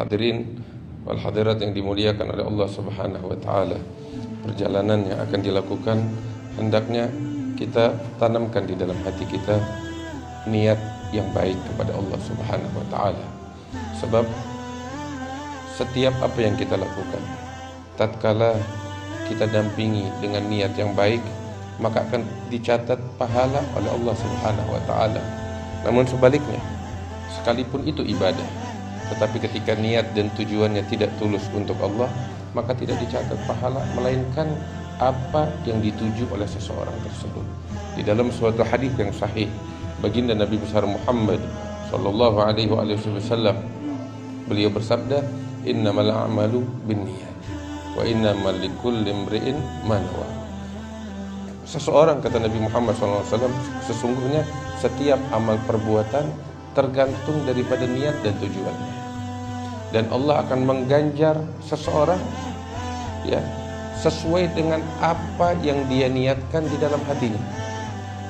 Hadirin wal hadirat yang dimuliakan oleh Allah Subhanahu wa taala. Perjalanan yang akan dilakukan hendaknya kita tanamkan di dalam hati kita niat yang baik kepada Allah Subhanahu wa taala. Sebab setiap apa yang kita lakukan, tatkala kita dampingi dengan niat yang baik, maka akan dicatat pahala oleh Allah Subhanahu wa taala. Namun sebaliknya, sekalipun itu ibadah, tetapi ketika niat dan tujuannya tidak tulus untuk Allah, maka tidak dicatat pahala, melainkan apa yang dituju oleh seseorang tersebut. Di dalam suatu hadis yang sahih, baginda Nabi besar Muhammad sallallahu alaihi wasallam, beliau bersabda, innamal a'malu binniyat wa innamal likulli imri'in ma nawa. Seseorang, kata Nabi Muhammad SAW, sesungguhnya setiap amal perbuatan tergantung daripada niat dan tujuannya. Dan Allah akan mengganjar seseorang ya sesuai dengan apa yang dia niatkan di dalam hatinya.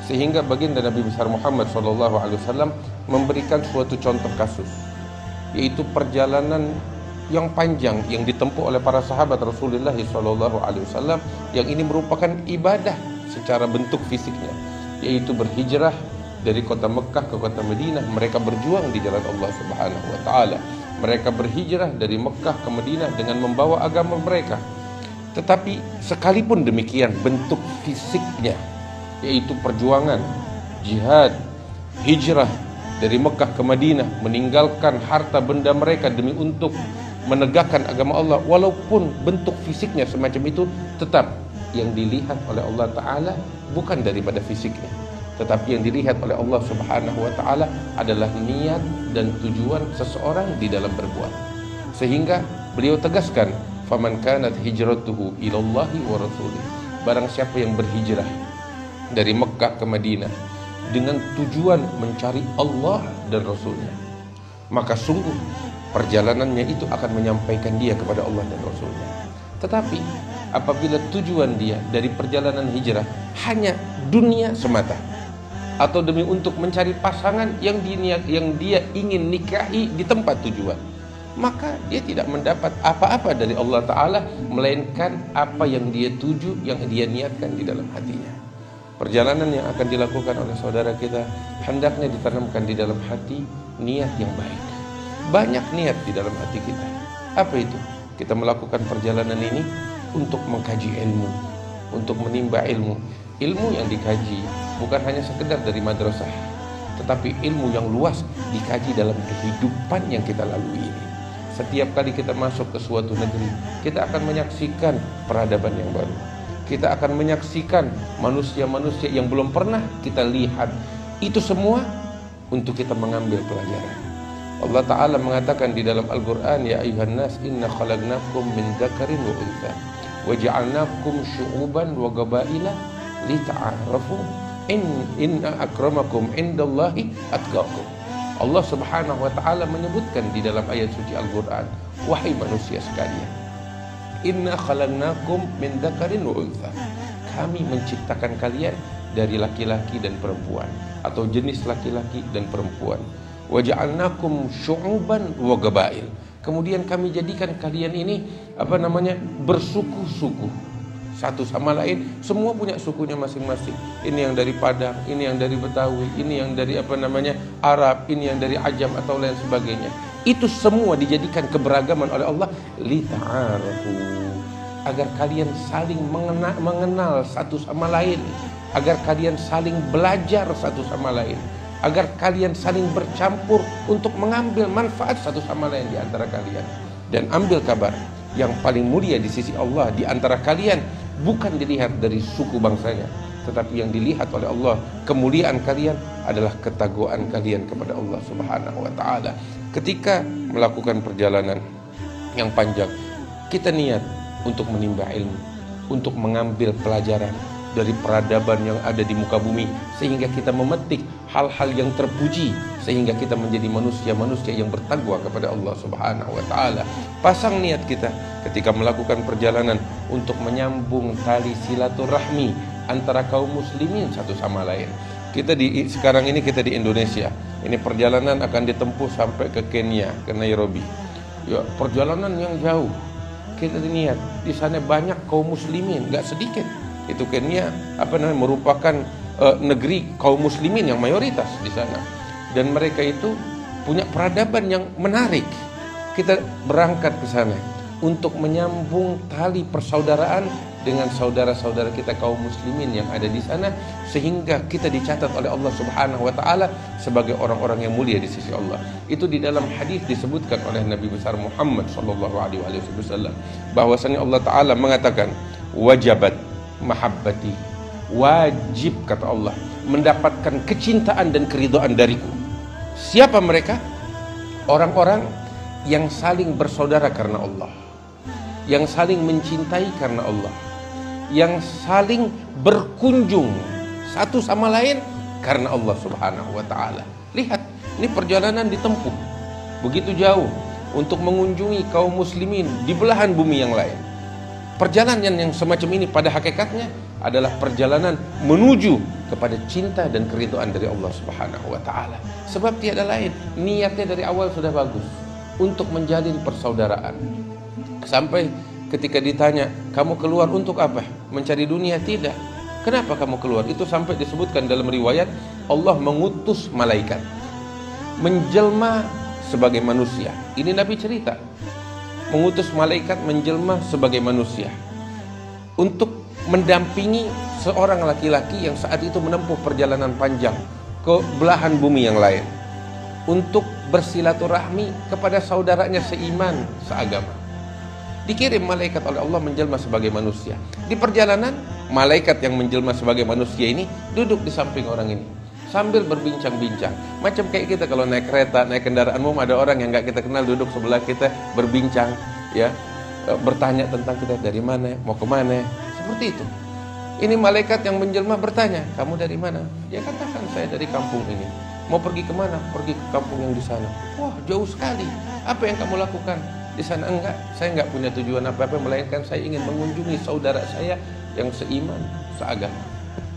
Sehingga baginda Nabi besar Muhammad SAW memberikan suatu contoh kasus, yaitu perjalanan yang panjang yang ditempuh oleh para sahabat Rasulullah SAW, yang ini merupakan ibadah secara bentuk fisiknya, yaitu berhijrah dari kota Mekah ke kota Madinah. Mereka berjuang di jalan Allah Subhanahu wa taala. Mereka berhijrah dari Mekah ke Madinah dengan membawa agama mereka. Tetapi sekalipun demikian, bentuk fisiknya, yaitu perjuangan, jihad, hijrah dari Mekah ke Madinah, meninggalkan harta benda mereka demi untuk menegakkan agama Allah, walaupun bentuk fisiknya semacam itu, tetap yang dilihat oleh Allah Ta'ala bukan daripada fisiknya, tetapi yang dilihat oleh Allah Subhanahu wa Ta'ala adalah niat dan tujuan seseorang di dalam berbuat. Sehingga beliau tegaskan, faman kanat hijratuhu ilallahi wa rasulih, barang siapa yang berhijrah dari Mekah ke Madinah dengan tujuan mencari Allah dan Rasulnya, maka sungguh perjalanannya itu akan menyampaikan dia kepada Allah dan Rasulnya. Tetapi apabila tujuan dia dari perjalanan hijrah hanya dunia semata, atau demi untuk mencari pasangan yang dia ingin nikahi di tempat tujuan, maka dia tidak mendapat apa-apa dari Allah Ta'ala, melainkan apa yang dia tuju, yang dia niatkan di dalam hatinya. Perjalanan yang akan dilakukan oleh saudara kita hendaknya ditanamkan di dalam hati niat yang baik. Banyak niat di dalam hati kita. Apa itu? Kita melakukan perjalanan ini untuk mengkaji ilmu, untuk menimba ilmu. Ilmu yang dikaji bukan hanya sekedar dari madrasah, tetapi ilmu yang luas dikaji dalam kehidupan yang kita lalui ini. Setiap kali kita masuk ke suatu negeri, kita akan menyaksikan peradaban yang baru. Kita akan menyaksikan manusia-manusia yang belum pernah kita lihat. Itu semua untuk kita mengambil pelajaran. Allah Ta'ala mengatakan di dalam Al-Quran, ya ayuhan nas inna khalaqnakum min dzakarin wa untha wa ja'alnakum syu'uban wa qabaila lita'arafu inna akramakum indallahi atqakum. Allah Subhanahu wa Ta'ala menyebutkan di dalam ayat suci Al-Quran, wahai manusia sekalian, inna khalaqnakum min dzakarin wa untha, kami menciptakan kalian dari laki-laki dan perempuan, atau jenis laki-laki dan perempuan. Wa ja'alnakum syu'uban wa qabail, kemudian kami jadikan kalian ini bersuku-suku satu sama lain, semua punya sukunya masing-masing. Ini yang dari Padang, ini yang dari Betawi, ini yang dari Arab, ini yang dari Ajam atau lain sebagainya. Itu semua dijadikan keberagaman oleh Allah lita'arafu, agar kalian saling mengenal satu sama lain, agar kalian saling belajar satu sama lain, agar kalian saling bercampur untuk mengambil manfaat satu sama lain di antara kalian. Dan ambil kabar, yang paling mulia di sisi Allah di antara kalian bukan dilihat dari suku bangsanya, tetapi yang dilihat oleh Allah, kemuliaan kalian adalah ketakwaan kalian kepada Allah Subhanahu wa Ta'ala. Ketika melakukan perjalanan yang panjang, kita niat untuk menimba ilmu, untuk mengambil pelajaran dari peradaban yang ada di muka bumi, sehingga kita memetik hal-hal yang terpuji, sehingga kita menjadi manusia-manusia yang bertakwa kepada Allah Subhanahu wa Ta'ala. Pasang niat kita ketika melakukan perjalanan untuk menyambung tali silaturahmi antara kaum muslimin satu sama lain. Sekarang ini kita di Indonesia. Ini perjalanan akan ditempuh sampai ke Kenya, ke Nairobi. Ya, perjalanan yang jauh. Kita lihat di sana banyak kaum muslimin, nggak sedikit. Itu Kenya merupakan negeri kaum muslimin yang mayoritas di sana. Dan mereka itu punya peradaban yang menarik. Kita berangkat ke sana untuk menyambung tali persaudaraan dengan saudara-saudara kita kaum muslimin yang ada di sana, sehingga kita dicatat oleh Allah Subhanahu wa taala sebagai orang-orang yang mulia di sisi Allah. Itu di dalam hadis disebutkan oleh Nabi besar Muhammad sallallahu alaihi wasallam bahwasanya Allah taala mengatakan, wajabat mahabbati, wajib kata Allah mendapatkan kecintaan dan keridhaan dariku. Siapa mereka? Orang-orang yang saling bersaudara karena Allah, yang saling mencintai karena Allah, yang saling berkunjung satu sama lain karena Allah Subhanahu wa taala. Lihat, ini perjalanan ditempuh begitu jauh untuk mengunjungi kaum muslimin di belahan bumi yang lain. Perjalanan yang semacam ini pada hakikatnya adalah perjalanan menuju kepada cinta dan keridhaan dari Allah Subhanahu wa taala. Sebab tiada lain, niatnya dari awal sudah bagus untuk menjalin persaudaraan. Sampai ketika ditanya, kamu keluar untuk apa? Mencari dunia? Tidak. Kenapa kamu keluar? Itu sampai disebutkan dalam riwayat, Allah mengutus malaikat menjelma sebagai manusia. Ini Nabi cerita, mengutus malaikat menjelma sebagai manusia untuk mendampingi seorang laki-laki yang saat itu menempuh perjalanan panjang ke belahan bumi yang lain untuk bersilaturahmi kepada saudaranya seiman, seagama. Dikirim malaikat oleh Allah menjelma sebagai manusia. Di perjalanan, malaikat yang menjelma sebagai manusia ini duduk di samping orang ini sambil berbincang-bincang. Macam kayak kita kalau naik kereta, naik kendaraan umum, ada orang yang nggak kita kenal duduk sebelah kita berbincang, ya, bertanya tentang kita dari mana, mau kemana, seperti itu. Ini malaikat yang menjelma bertanya, kamu dari mana? Dia katakan, saya dari kampung ini. Mau pergi kemana? Pergi ke kampung yang di sana. Wah, jauh sekali. Apa yang kamu lakukan di sana? Enggak, saya enggak punya tujuan apa-apa, melainkan saya ingin mengunjungi saudara saya yang seiman, seagama,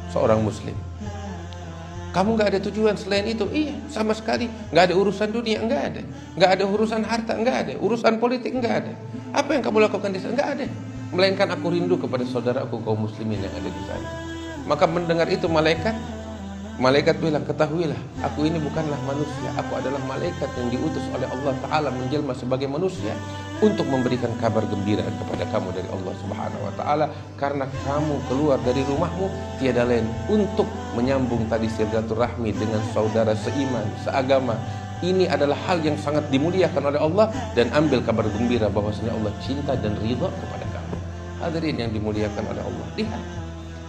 seorang muslim. Kamu enggak ada tujuan selain itu? Iya, sama sekali. Enggak ada urusan dunia, enggak ada. Enggak ada urusan harta, enggak ada. Urusan politik, enggak ada. Apa yang kamu lakukan di sana? Enggak ada. Melainkan aku rindu kepada saudaraku kaum muslimin yang ada di sana. Maka mendengar itu malaikat bilang, ketahuilah, aku ini bukanlah manusia, aku adalah malaikat yang diutus oleh Allah Ta'ala menjelma sebagai manusia untuk memberikan kabar gembira kepada kamu dari Allah Subhanahu wa Ta'ala, karena kamu keluar dari rumahmu tiada lain untuk menyambung tali silaturahmi dengan saudara seiman, seagama. Ini adalah hal yang sangat dimuliakan oleh Allah, dan ambil kabar gembira bahwasanya Allah cinta dan ridha kepada kamu. Hadirin yang dimuliakan oleh Allah, lihat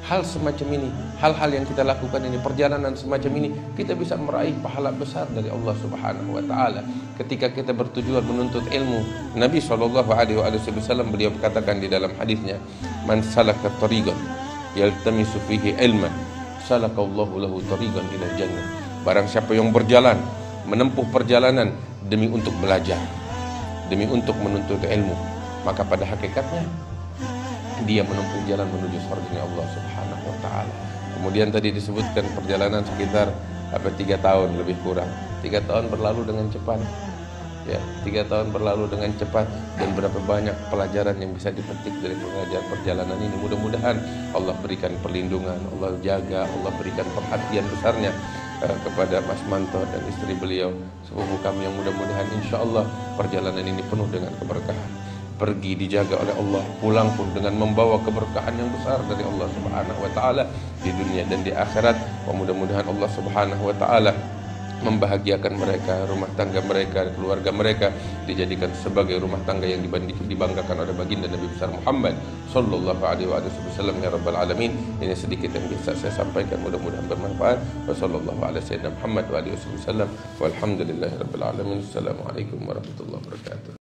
hal semacam ini, hal-hal yang kita lakukan ini, perjalanan semacam ini, kita bisa meraih pahala besar dari Allah Subhanahu wa Ta'ala. Ketika kita bertujuan menuntut ilmu, Nabi SAW beliau katakan di dalam hadisnya, man salaka tariqan yaltamisu fihi ilman salakallahu lahu tariqan ila jannah. Barang siapa yang berjalan, menempuh perjalanan demi untuk belajar, demi untuk menuntut ilmu, maka pada hakikatnya dia menempuh jalan menuju surga Allah Subhanahu wa Ta'ala. Kemudian tadi disebutkan perjalanan sekitar 3 tahun lebih kurang. 3 tahun berlalu dengan cepat, ya, 3 tahun berlalu dengan cepat, dan berapa banyak pelajaran yang bisa dipetik dari pengajar perjalanan ini. Mudah-mudahan Allah berikan perlindungan, Allah jaga, Allah berikan perhatian besarnya kepada Mas Manto dan istri beliau, sepupu kami, yang mudah-mudahan insya Allah perjalanan ini penuh dengan keberkahan. Pergi dijaga oleh Allah, pulang pun dengan membawa keberkahan yang besar dari Allah Subhanahu wa Ta'ala di dunia dan di akhirat. Mudah-mudahan Allah Subhanahu wa Ta'ala membahagiakan mereka, rumah tangga mereka, keluarga mereka dijadikan sebagai rumah tangga yang dibanggakan oleh baginda Nabi besar Muhammad sallallahu alaihi wasallam, ya rabbal alamin. Ini sedikit yang bisa saya sampaikan, mudah-mudahan bermanfaat. Wassallallahu ala sayyidina Muhammad wa alihi wasallam. Walhamdulillahirabbil alamin. Assalamualaikum warahmatullahi wabarakatuh.